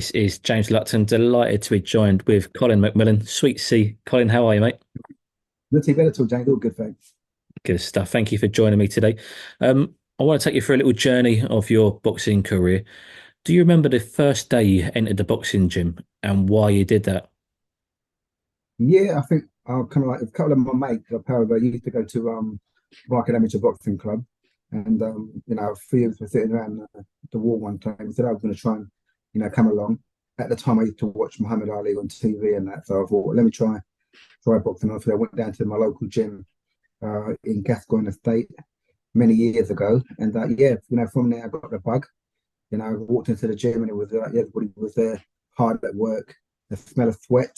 This is James Lupton, delighted to be joined with Colin McMillan. Sweet C. Colin, how are you, mate? Not too bad at all, James. All good, thanks. Good stuff. Thank you for joining me today. I want to take you through a little journey of your boxing career. Do you remember the first day you entered the boxing gym and why you did that? Yeah, I think I kind of like a couple of my mates up however, used to go to Barking Amateur Boxing Club, and a few of us were sitting around the wall one time. We said I was going to try and come along. At the time, I used to watch Muhammad Ali on TV and that, so I thought, well, let me try boxing. So I went down to my local gym in Gascoigne Estate many years ago, and yeah, from there I got the bug. I walked into the gym and it was everybody was there hard at work, the smell of sweat,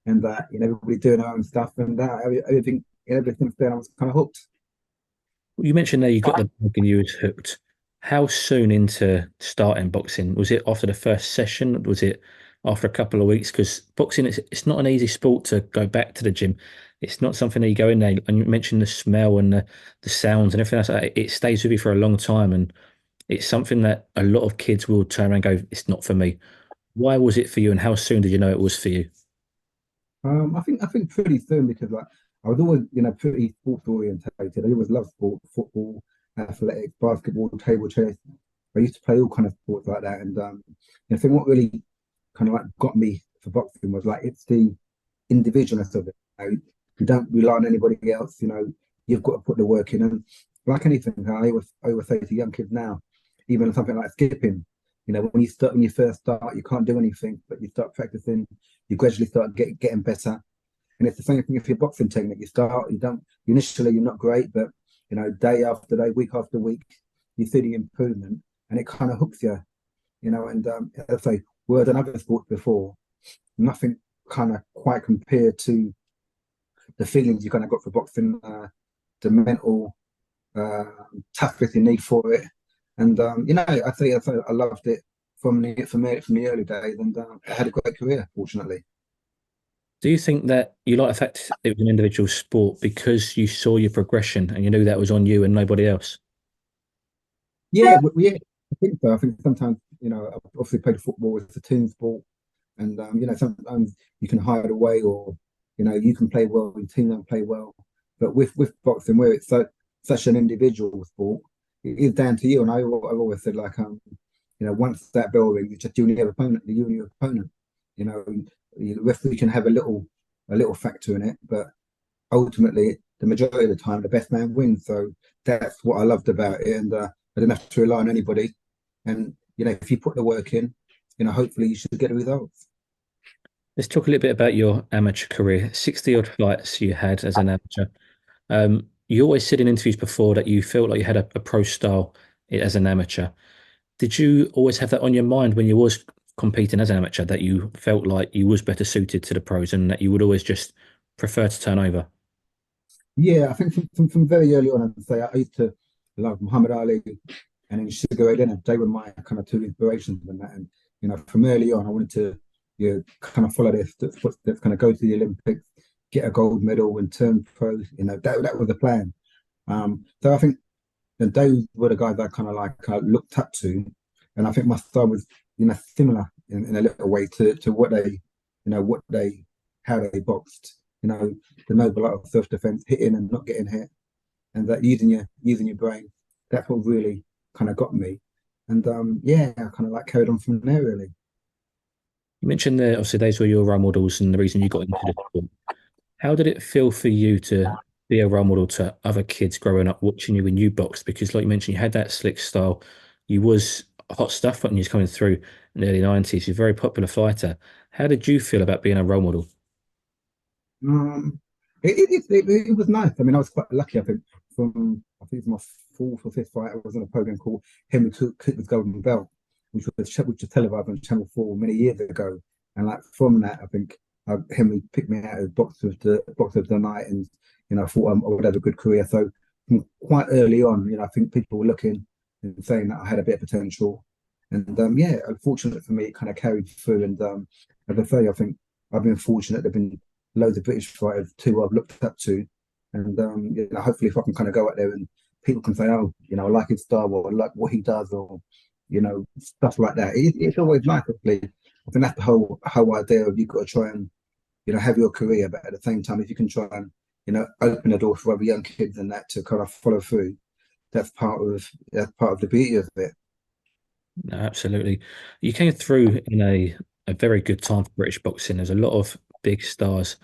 and everybody doing their own stuff, and everything then I was kind of hooked. You mentioned there you got the bug and you was hooked. How soon into starting boxing? Was it after the first session? Was it after a couple of weeks? Because boxing, it's not an easy sport to go back to the gym. It's not something that you go in there and you mentioned the smell and the sounds and everything else. It stays with you for a long time. And it's something that a lot of kids will turn around and go, it's not for me. Why was it for you, and how soon did you know it was for you? I think pretty soon because like I was always pretty sports orientated. I always loved sport, football, athletics, basketball, table tennis. I used to play all kind of sports like that, and I think what really kind of like got me for boxing was like it's the individualness of it. You don't rely on anybody else. You've got to put the work in, and like anything, I always say to young kids now, even something like skipping. When you first start, you can't do anything, but you start practicing, you gradually start getting better. And it's the same thing if you're boxing technique. Initially you're not great, but day after day, week after week, you see the improvement, and it kind of hooks you. And as I say, where I've done other sports before, nothing kind of quite compared to the feelings you kind of got for boxing, the mental uh, toughness you need for it. And I say I loved it from the early days, and I had a great career, fortunately. Do you think that you like the fact it was an individual sport because you saw your progression and you knew that was on you and nobody else? Yeah, I think so. I think sometimes I've obviously played football. It's a team sport, and sometimes you can hide away, or you can play well, your team don't play well. But with boxing, where it's such an individual sport, it is down to you. And I've always said like once that bell rings, it's just you and your opponent, you and your opponent. You know, the referee can have a little factor in it, but ultimately, the majority of the time, the best man wins. So that's what I loved about it, and I didn't have to rely on anybody. And if you put the work in, hopefully you should get the results. Let's talk a little bit about your amateur career. 60 odd fights you had as an amateur. You always said in interviews before that you felt like you had a pro style as an amateur. Did you always have that on your mind when you was competing as an amateur, that you felt like you was better suited to the pros and that you would always just prefer to turn over? Yeah, I think from very early on, I'd say I used to love Muhammad Ali and then Sugar Ray Leonard. They were my kind of two inspirations in that. And from early on, I wanted to kind of follow their footsteps, kind of go to the Olympics, get a gold medal, and turn pro. That was the plan. So I think those were the guys I kind of like looked up to, and I think my style was similar in a little way to what they how they boxed. The noble art of self defense, hitting and not getting hit, and that using your brain. That's what really kind of got me, and yeah, I kind of like carried on from there really. You mentioned that obviously those were your role models and the reason you got into the sport. How did it feel for you to be a role model to other kids growing up watching you when you boxed? Because like you mentioned, you had that slick style. You was hot stuff when you was coming through in the early 90s. You're a very popular fighter. How did you feel about being a role model? Um, it was nice. I mean, I was quite lucky. I think it's my fourth or fifth fight. I was on a program called Henry Cooper's Golden Belt, which was televised on Channel 4 many years ago. And like from that, I think Henry picked me out as boxer of the night, and I thought I would have a good career. So from quite early on, I think people were looking and saying that I had a bit of potential. And yeah, unfortunately for me, it kind of carried through. And as I say, I think I've been fortunate. There've been loads of British fighters too I've looked up to, and hopefully if I can kind of go out there and people can say, oh, I like his style or I like what he does, or stuff like that. It's always nice, actually, I think that's the whole idea of you've got to try and have your career, but at the same time, if you can try and open the door for other young kids and that to kind of follow through, that's part of the beauty of it. No, absolutely. You came through in a very good time for British boxing. There's a lot of big stars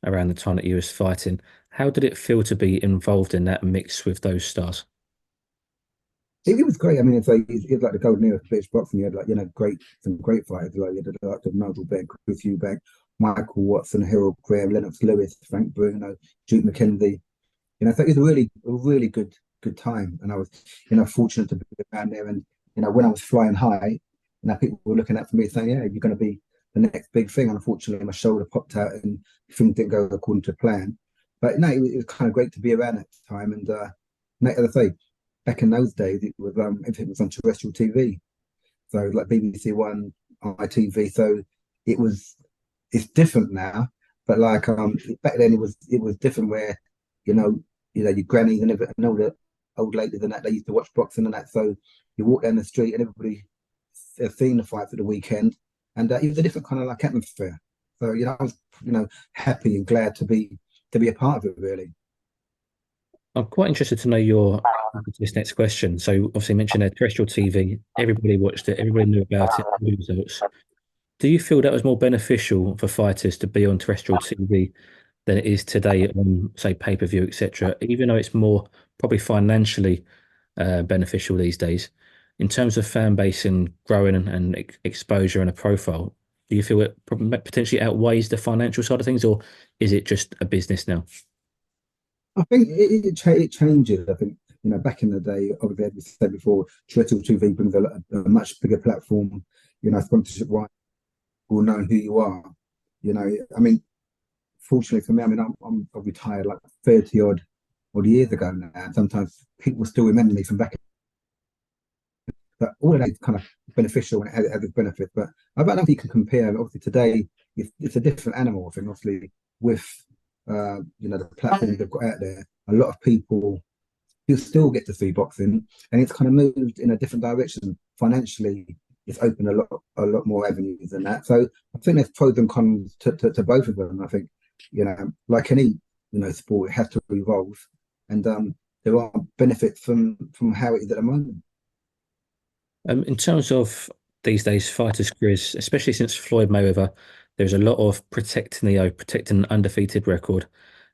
around the time that you was fighting. How did it feel to be involved in that mix with those stars? It was great. I mean, it's like the golden era of British boxing. You had like some great fighters like you had like Nigel Benn, Chris Eubank, Michael Watson, Harold Graham, Lennox Lewis, Frank Bruno, Duke McKenzie. So it was a really good time, and I was fortunate to be around there. And when I was flying high, people were looking at for me saying, "Yeah, you're going to be the next big thing." Unfortunately, my shoulder popped out and things didn't go according to plan. But no, it was kind of great to be around at the time. And as I say, back in those days, it was everything was on terrestrial TV, so like BBC One, ITV. So it was it's different now, but like back then it was different where you know your grannies and all the old ladies and that they used to watch boxing and that. So you walk down the street and everybody has seen the fight for the weekend, and it was a different kind of like atmosphere. So I was happy and glad to be a part of it really. I'm quite interested to know your this next question. So obviously you mentioned terrestrial TV. Everybody watched it. Everybody knew about it. Knew the results. Do you feel that was more beneficial for fighters to be on terrestrial TV than it is today on, say, pay-per-view, etc., even though it's more probably financially beneficial these days? In terms of fan base and growing and exposure and a profile, do you feel it potentially outweighs the financial side of things, or is it just a business now? I think it changes. I think back in the day, obviously, as we said before, terrestrial TV brings a much bigger platform. Sponsorship wise, will know who you are. I mean, fortunately for me, I mean, I'm retired like 30 odd years ago now. And sometimes people still remember me from back. But all of that is kind of beneficial and it has its benefits. But I don't know if you can compare. Obviously, today it's a different animal. I think obviously with the platforms they've got out there, a lot of people you still get to see boxing, and it's kind of moved in a different direction financially. It's opened a lot more avenues than that. So I think there's pros and cons to both of them. I think like any sport, it has to evolve, and there are benefits from how it is at the moment. In terms of these days, fighters' careers, especially since Floyd Mayweather, there's a lot of protecting an undefeated record.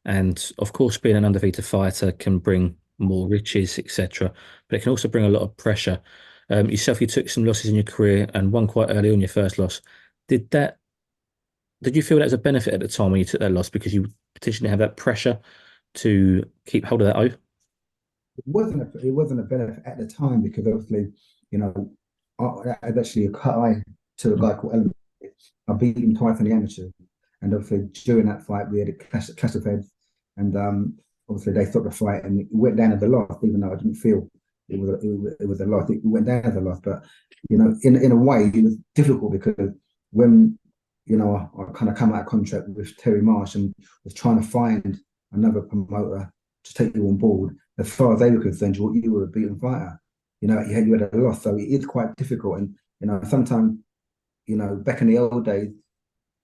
And of course, being an undefeated fighter can bring more riches, etc. But it can also bring a lot of pressure. Yourself, you took some losses in your career and one quite early on your first loss. Did that, did you feel that was a benefit at the time when you took that loss because you potentially have that pressure to keep hold of that oath? It wasn't a benefit at the time because obviously, you know, I was actually a cut eye to a guy called Element. I beat him twice in the amateur, and obviously during that fight we had a clash of heads, and obviously they stopped the fight and it went down as a loss, even though I didn't feel it was a loss. It went down as a loss, but in a way it was difficult because when I kind of come out of contract with Terry Marsh and was trying to find another promoter to take you on board. As far as they were concerned, you were a beaten fighter. You had a loss, so it is quite difficult. And sometimes back in the old days,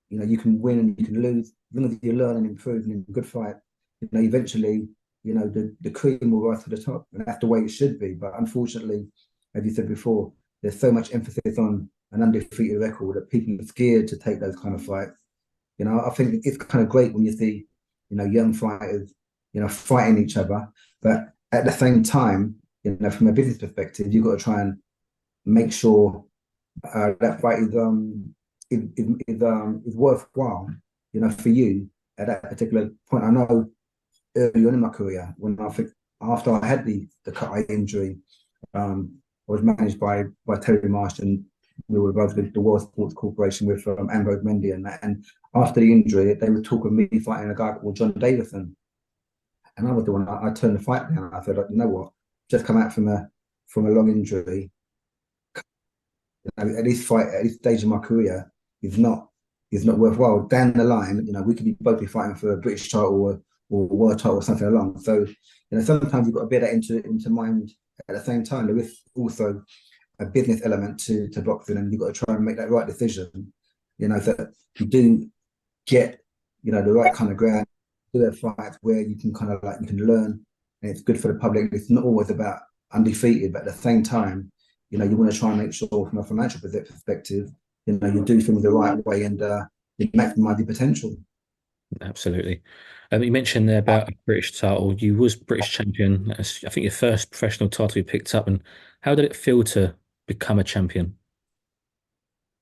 you can win and you can lose. As long as you learn and improve and in a good fight, eventually, the cream will rise to the top, and that's the way it should be. But unfortunately, as you said before, there's so much emphasis on an undefeated record that people are scared to take those kind of fights. I think it's kind of great when you see, young fighters, fighting each other, but at the same time, from a business perspective, you've got to try and make sure that fight is worthwhile, for you at that particular point. I know early on in my career, when I think after I had the cut eye injury, I was managed by Terry Marsh, and we were both with the World Sports Corporation with Ambrose Mendy and that. And after the injury, they were talking of me fighting a guy called John Davison, and I was the one. I turned the fight down. I said, you know what, just come out from a long injury. At this fight, at this stage of my career, is not worthwhile. Down the line, we could both be fighting for a British title or world title or something along. So, sometimes you've got to bear that into mind at the same time. There is also a business element to boxing, and you've got to try and make that right decision. that you do get, the right kind of ground, do their fights where you can kind of like you can learn, and it's good for the public. It's not always about undefeated, but at the same time, you want to try and make sure from a financial perspective, you do things the right way and you maximize your potential. Absolutely. You mentioned there about a British title. You was British champion. That's, I think, your first professional title you picked up. And how did it feel to become a champion?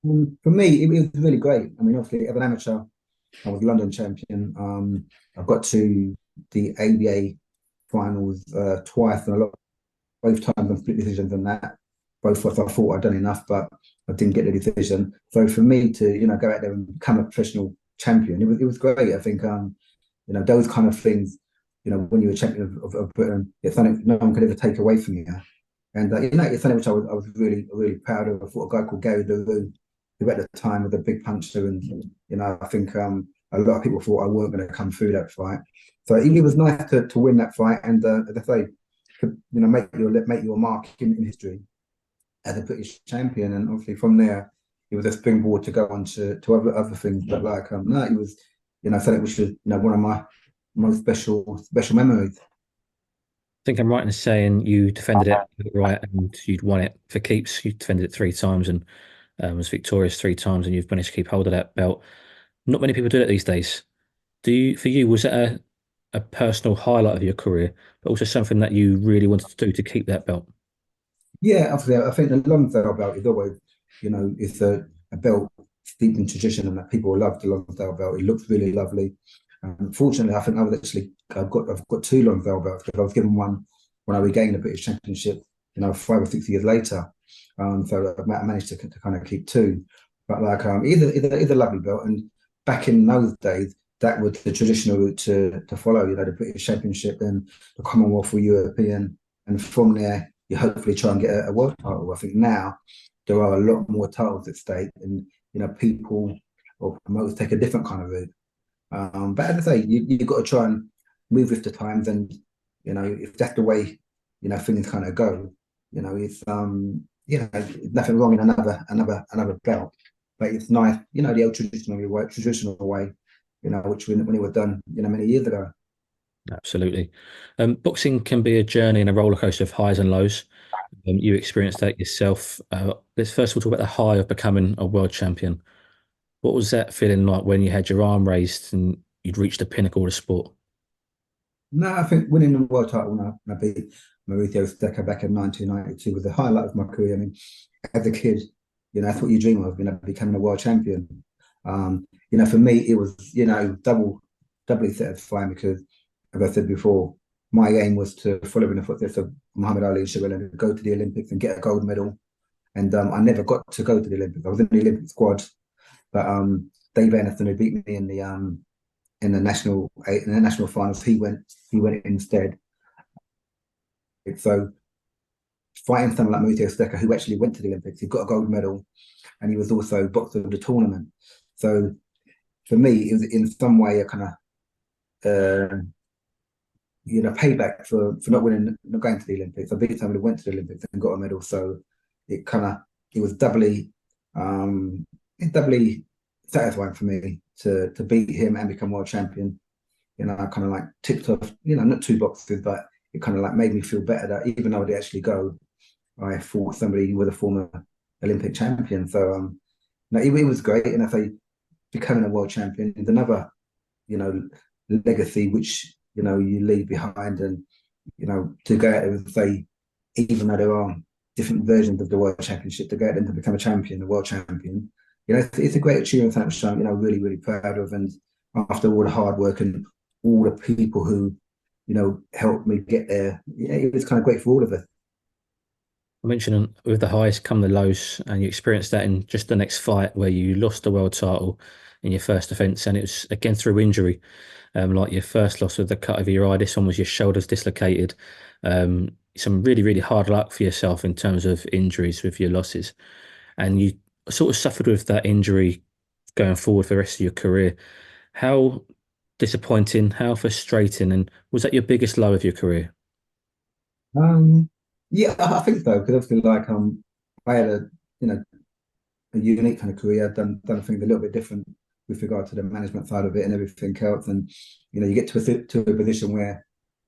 For me, it was really great. I mean, obviously, as an amateur, I was London champion. I got to the ABA finals twice, and both times on split decisions and that. Both of us, I thought I'd done enough, but I didn't get the decision. So for me to, go out there and become a professional champion, it was great. I think, those kind of things, when you're a champion of Britain, it's something no one could ever take away from you. And it's something which I was really, really proud of. I thought a guy called Gary Daru, who at the time was a big puncher, and I think a lot of people thought I weren't going to come through that fight. So it was nice to win that fight, and as I say, make your mark in history as a British champion, and obviously from there it was a springboard to go on to other things. But like no, it was something which was one of my most special memories. I think I'm right in saying you defended it right and you'd won it for keeps. You defended it three times and was victorious three times, and you've managed to keep hold of that belt. Not many people do that these days. For you, was it a personal highlight of your career, but also something that you really wanted to do to keep that belt? Yeah, absolutely. I think the Lonsdale belt is always, it's a belt steeped in tradition, and that people love the Lonsdale belt. It looks really lovely. Fortunately, I think I've got two Lonsdale belts because I was given one when I regained the British Championship, 5 or 6 years later. So I managed to kind of keep two. But like, it's a lovely belt, and back in those days, that was the traditional route to follow. The British Championship, then the Commonwealth or European, and from there you hopefully try and get a world title. I think now there are a lot more titles at stake, and people or promoters take a different kind of route. But as I say, you've got to try and move with the times, and if that's the way things kind of go, it's nothing wrong in another belt, but it's nice, the old traditional way, which when it was done, many years ago. Absolutely. Boxing can be a journey and a roller coaster of highs and lows. You experienced that yourself. Let's first of all talk about the high of becoming a world champion. What was that feeling like when you had your arm raised and you'd reached the pinnacle of the sport? No, I think winning the world title when I beat Mauricio Stecker back in 1992 was the highlight of my career. I mean, as a kid, that's what you dream of, becoming a world champion. For me, it was, doubly satisfying because, as I said before, my aim was to follow in the footsteps of Muhammad Ali and Sugar go to the Olympics and get a gold medal. And I never got to go to the Olympics. I was in the Olympic squad, but Dave Anderson, who beat me in the national finals, he went instead. So fighting someone like Mauricio Stecker, who actually went to the Olympics, he got a gold medal, and he was also boxer of the tournament. So for me, it was in some way a kind of payback for not winning, not going to the Olympics. I beat someone who went to the Olympics and got a medal, so it was doubly satisfying for me to beat him and become world champion. I kind of like ticked off, not two boxes, but it kind of like made me feel better that even though I did actually go, I fought somebody with a former Olympic champion. So no, it was great, and I say becoming a world champion is another, legacy which you leave behind, and to go out and say, even though there are different versions of the world championship, to go out and to become a champion, a world champion, it's a great achievement, which I'm really really proud of. And after all the hard work and all the people who helped me get there, it was kind of great for all of us. I mentioned with the highs come the lows, and you experienced that in just the next fight where you lost the world title in your first defence, and it was again through injury. Like your first loss with the cut over your eye, this one was your shoulders dislocated. Some really, really hard luck for yourself in terms of injuries with your losses. And you sort of suffered with that injury going forward for the rest of your career. How disappointing, how frustrating, and was that your biggest low of your career? Um, yeah, I think so, because obviously, like, I had a a unique kind of career. Done things a little bit different with regard to the management side of it and everything else. And you get to a position where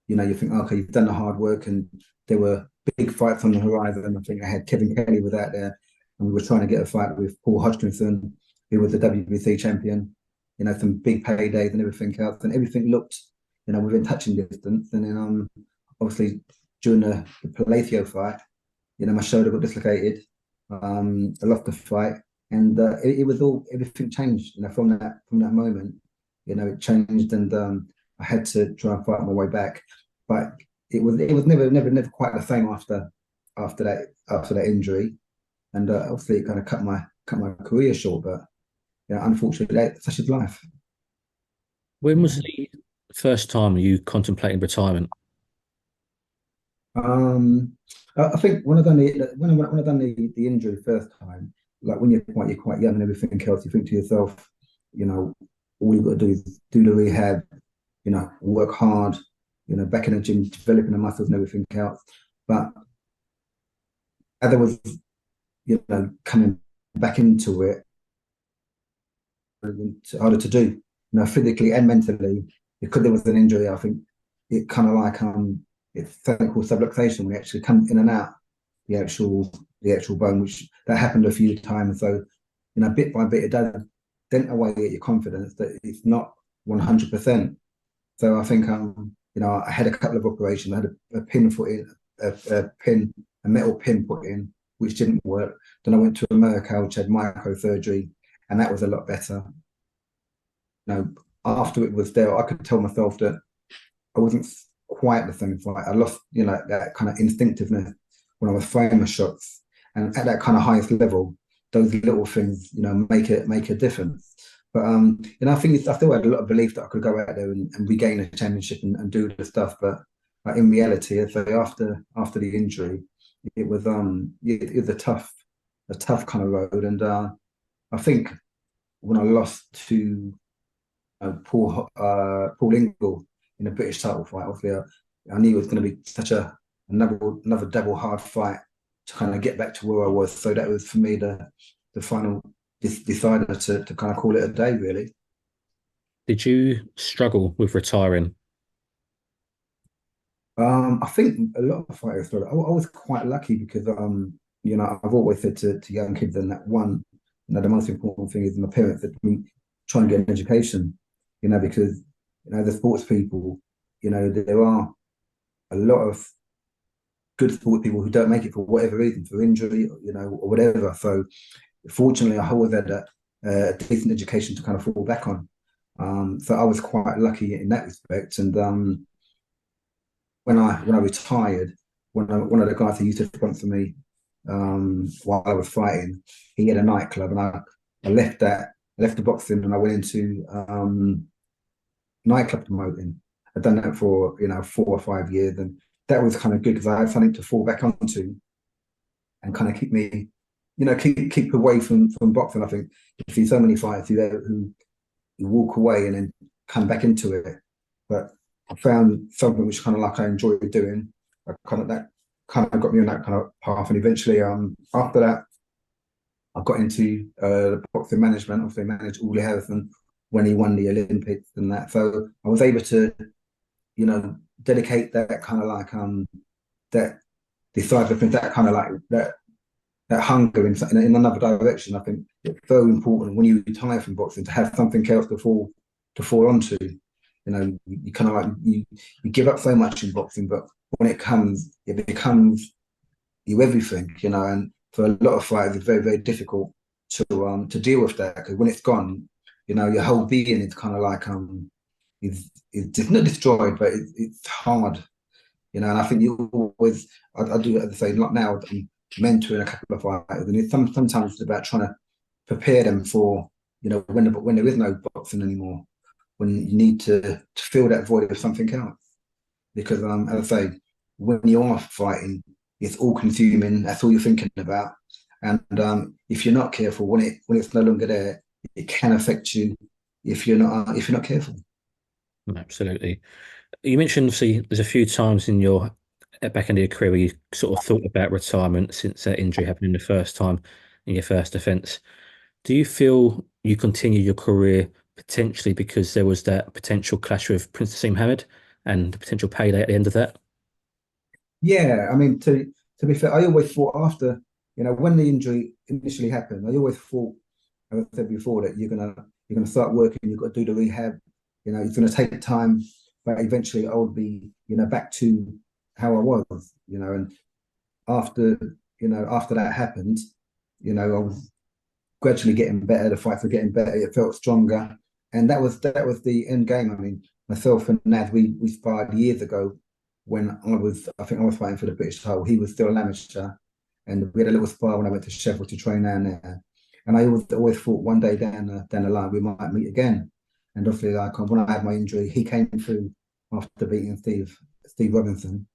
you think, okay, you've done the hard work, and there were big fights on the horizon. I think I had Kevin Kelly was out there, and we were trying to get a fight with Paul Hodgkinson, who was the WBC champion. Some big paydays and everything else, and everything looked, within touching distance. And then obviously during the Palacio fight, my shoulder got dislocated. I lost the fight, and it was all everything changed. From that moment, it changed, and I had to try and fight my way back. But it was never quite the same after that injury, and obviously it kind of cut my career short. But unfortunately, such is life. When was the first time you contemplating retirement? Um, I think when I done when I done the injury first time, like when you're quite young and everything else, you think to yourself, all you've got to do is do the rehab, work hard, back in the gym, developing the muscles and everything else. But as I was, coming back into it, it's harder to do, physically and mentally, because there was an injury. I think it kind of like it's something called subluxation, when it actually comes in and out the actual bone, which that happened a few times. So, bit by bit, it does dent away at your confidence that it's not 100%. So I think I had a couple of operations. I had a pin put in, a metal pin put in, which didn't work. Then I went to America, which had microsurgery, and that was a lot better. After it was there, I could tell myself that I wasn't quite the same fight. I lost, that kind of instinctiveness when I was throwing my shots, and at that kind of highest level, those little things, make a difference. But I think I still had a lot of belief that I could go out there and regain a championship and do the stuff. But in reality, I say after the injury, it was a tough kind of road. And I think when I lost to Paul Ingle in a British title fight, obviously I knew it was going to be such another double hard fight to kind of get back to where I was. So that was for me the final decider to kind of call it a day, really. Did you struggle with retiring? I think a lot of fighters thought I was quite lucky because I've always said to young kids, and that one, the most important thing is my parents that we try and get an education, because the sports people, there are a lot of good sports people who don't make it for whatever reason, for injury, or whatever. So fortunately, I always had a decent education to kind of fall back on. So I was quite lucky in that respect. And when I retired, one of the guys who used to sponsor me while I was fighting, he had a nightclub, and I left the boxing, and I went into nightclub promoting. I'd done that for 4 or 5 years, and that was kind of good because I had something to fall back onto and kind of keep me, keep away from boxing. I think you see so many fighters who walk away and then come back into it, but I found something which kind of like I enjoyed doing. That kind of got me on that kind of path, and eventually, after that, I got into boxing management. Obviously, I managed Uli Harrison when he won the Olympics and that. So I was able to, dedicate that kind of like that decisiveness, that kind of like that hunger in another direction. I think it's so important when you retire from boxing to have something else to fall onto. You kind of like you give up so much in boxing, but when it becomes you everything, and for a lot of fighters, it's very, very difficult to deal with that, because when it's gone, your whole being is kind of like is not destroyed, but it's hard, and I think you always I do, as I say, not now. I'm mentoring a couple of fighters, and sometimes it's about trying to prepare them for when there is no boxing anymore, when you need to fill that void with something else, because as I say, when you are fighting, it's all consuming. That's all you're thinking about, and if you're not careful, when it's no longer there, it can affect you if you're not careful. Absolutely. You mentioned, obviously, there's a few times in your back end of your career where you sort of thought about retirement since that injury happened in the first time in your first defence. Do you feel you continue your career potentially because there was that potential clash with Prince Nassim Hamed and the potential payday at the end of that? Yeah, I mean, to be fair, I always thought after, when the injury initially happened, I always thought, as I said before, that you're gonna start working, you've got to do the rehab, it's gonna take time, but eventually I'll be, back to how I was, and after, after that happened, I was gradually getting better, the fights were getting better, it felt stronger. And that was the end game. I mean, myself and NAZ, we sparred years ago when I think I was fighting for the British title. He was still an amateur. And we had a little spar when I went to Sheffield to train down there. And I always thought one day down the line we might meet again. And obviously, like when I had my injury, he came through after beating Steve Robinson.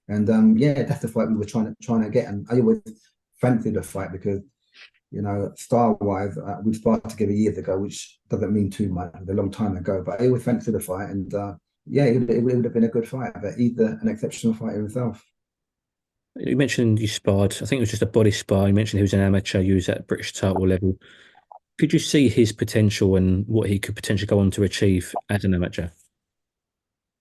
And yeah, that's the fight we were trying to get. And I always fancied the fight because style wise, we started together years ago, which doesn't mean too much, a long time ago. But I always fancied the fight, and yeah, it would have been a good fight. But he's an exceptional fighter himself. You mentioned you sparred, I think it was just a body spar. You mentioned he was an amateur, you was at British title level. Could you see his potential and what he could potentially go on to achieve as an amateur?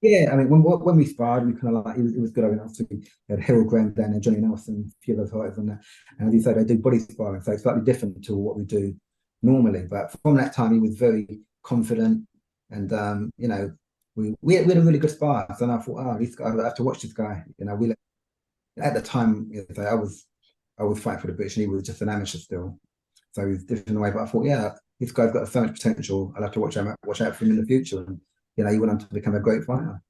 Yeah, I mean, when we sparred, we kind of like it was good. I mean, obviously, we had Harold Graham down there, Johnny Nelson, a few other fighters on that. And as you said, they do body sparring, so it's slightly different to what we do normally. But from that time, he was very confident, and we had a really good spar. So I thought, oh, this guy, I have to watch this guy. We at the time, I was fighting for the British, and he was just an amateur still, so he was different in a way. But I thought, yeah, this guy's got so much potential. I'll have to watch out for him in the future. And he went on to become a great fighter.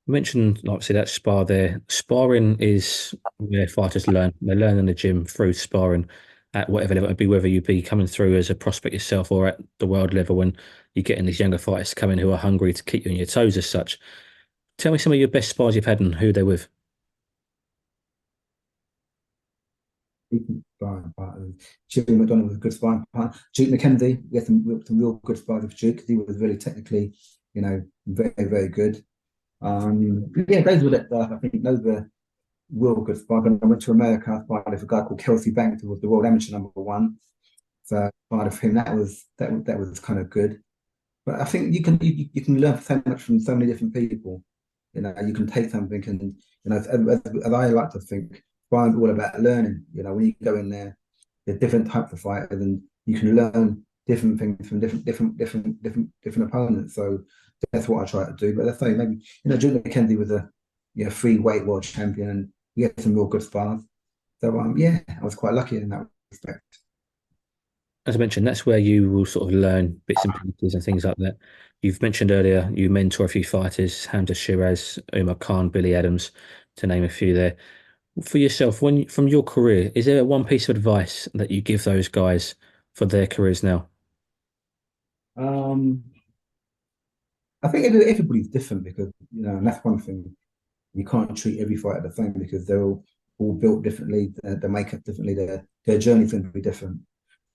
You mentioned, obviously, that spar there. Sparring is where fighters learn. They learn in the gym through sparring at whatever level it be, whether you be coming through as a prospect yourself or at the world level when you're getting these younger fighters coming who are hungry to keep you on your toes as such. Tell me some of your best spars you've had and who they're with. Decent sparring partners. Jimmy McDonald was a good sparring partner. Duke McKenzie, we had some real good sparring with Duke because he was really technically, very, very good. Yeah, those were I think those were real good sparring. I went to America, I sparred with a guy called Kelsey Banks, who was the world amateur number one. So I sparred with him. That was kind of good. But I think you can learn so much from so many different people. You can take something and as I like to think, sparring's all about learning. When you go in there's different types of fighters, and you can learn different things from different opponents. So that's what I try to do. But let's say maybe Julian McKenzie was a free weight world champion, and we had some real good spars. So yeah, I was quite lucky in that respect. As I mentioned, that's where you will sort of learn bits and pieces and things like that. You've mentioned earlier you mentor a few fighters, HAMZAH, SHEERAZ, Umar Khan, Billy Adams, to name a few there. For yourself, from your career, is there one piece of advice that you give those guys for their careers now? Um, I think everybody's different because and that's one thing. You can't treat every fighter the same because they're all built differently, their makeup differently, their journey's going to be different.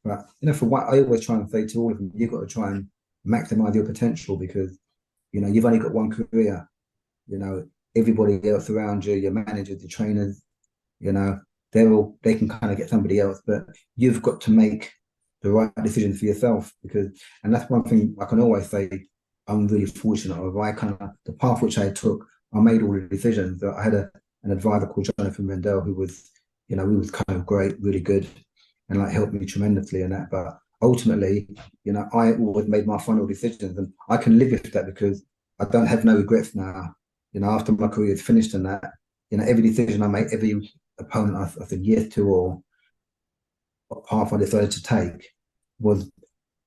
But for what I always try and say to all of them, you've got to try and maximize your potential because you've only got one career. You know, everybody else around you, your managers, your trainers, you know, they can kind of get somebody else, but you've got to make the right decisions for yourself because, and that's one thing I can always say. I'm really fortunate of I kind of the path which I took. I made all the decisions. I had an advisor called Jonathan Rendell who was, he was kind of great, really good, and like helped me tremendously in that. But ultimately, I always made my final decisions, and I can live with that because I don't have no regrets now. After my career is finished and that, every decision I make, every opponent I said yes to or path I decided to take was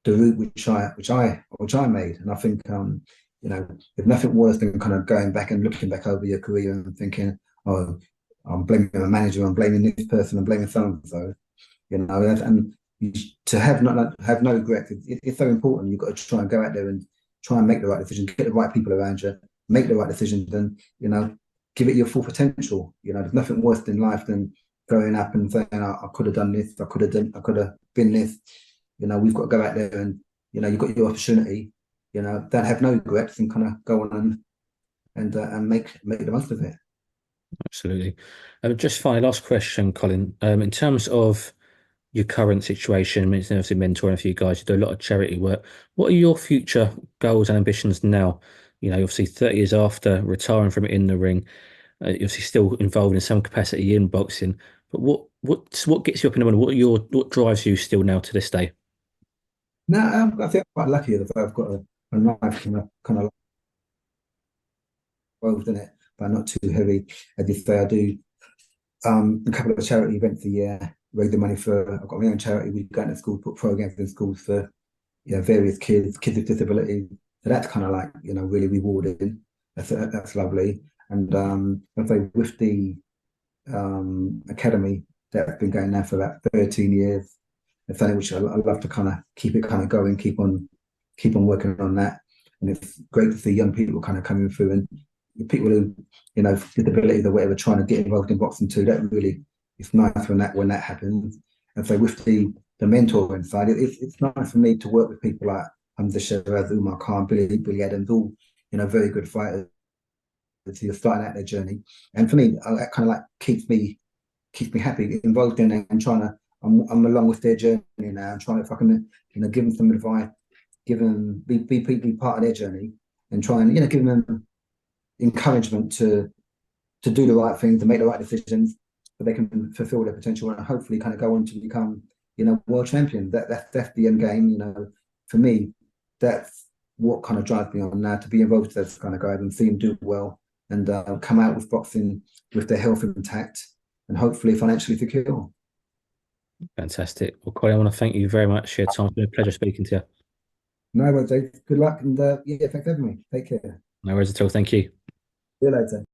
the route which I made. And I think there's nothing worse than kind of going back and looking back over your career and thinking, oh, I'm blaming my manager, I'm blaming this person, I'm blaming so and so. And to have no regret, it's so important. You've got to try and go out there and try and make the right decision, get the right people around you, make the right decisions, and give it your full potential. There's nothing worse in life than growing up and saying, I could have done this, I could have been this. We've got to go out there and you've got your opportunity. Don't have no regrets and kind of go on and make the most of it. Absolutely. Just finally, last question, Colin. In terms of your current situation. I mean, it's obviously mentoring a few guys. You do a lot of charity work. What are your future goals and ambitions now? Obviously 30 years after retiring from in the ring, you're obviously still involved in some capacity in boxing. But what gets you up in the morning? What drives you still now to this day? No, I think I'm quite lucky that I've got a nice kind of involved in it, but not too heavy. As you say, I do a couple of charity events a year, raise the money for. I've got my own charity. We go into schools, put programs in schools for various kids with disabilities. So that's kind of like really rewarding. That's lovely. And I'd say with the academy that's been going now for about 13 years, it's something which I love to kind of keep it kind of going, keep on working on that. And it's great to see young people kind of coming through and people who, disabilities or whatever, trying to get involved in boxing too. That really, it's nice when that happens. And so with the mentoring side, it's nice for me to work with people like HAMZAH, SHEERAZ, Umar Khan, Billy Adams, all very good fighters who are starting out their journey. And for me, that kind of like keeps me happy, involved in it, and trying to. I'm along with their journey now, and trying to, if I can, give them some advice, give them be part of their journey, and try and give them encouragement to do the right thing, to make the right decisions, so they can fulfill their potential and hopefully kind of go on to become, world champion. That's the end game. For me, that's what kind of drives me on now to be involved with those kind of guys and see them do well and come out with boxing with their health intact and hopefully financially secure. Fantastic. Well, Colin, I want to thank you very much for your time. It's been a pleasure speaking to you. No, well, Dave, good luck and yeah, thanks for having me. Take care. No worries at all. Thank you. See you later.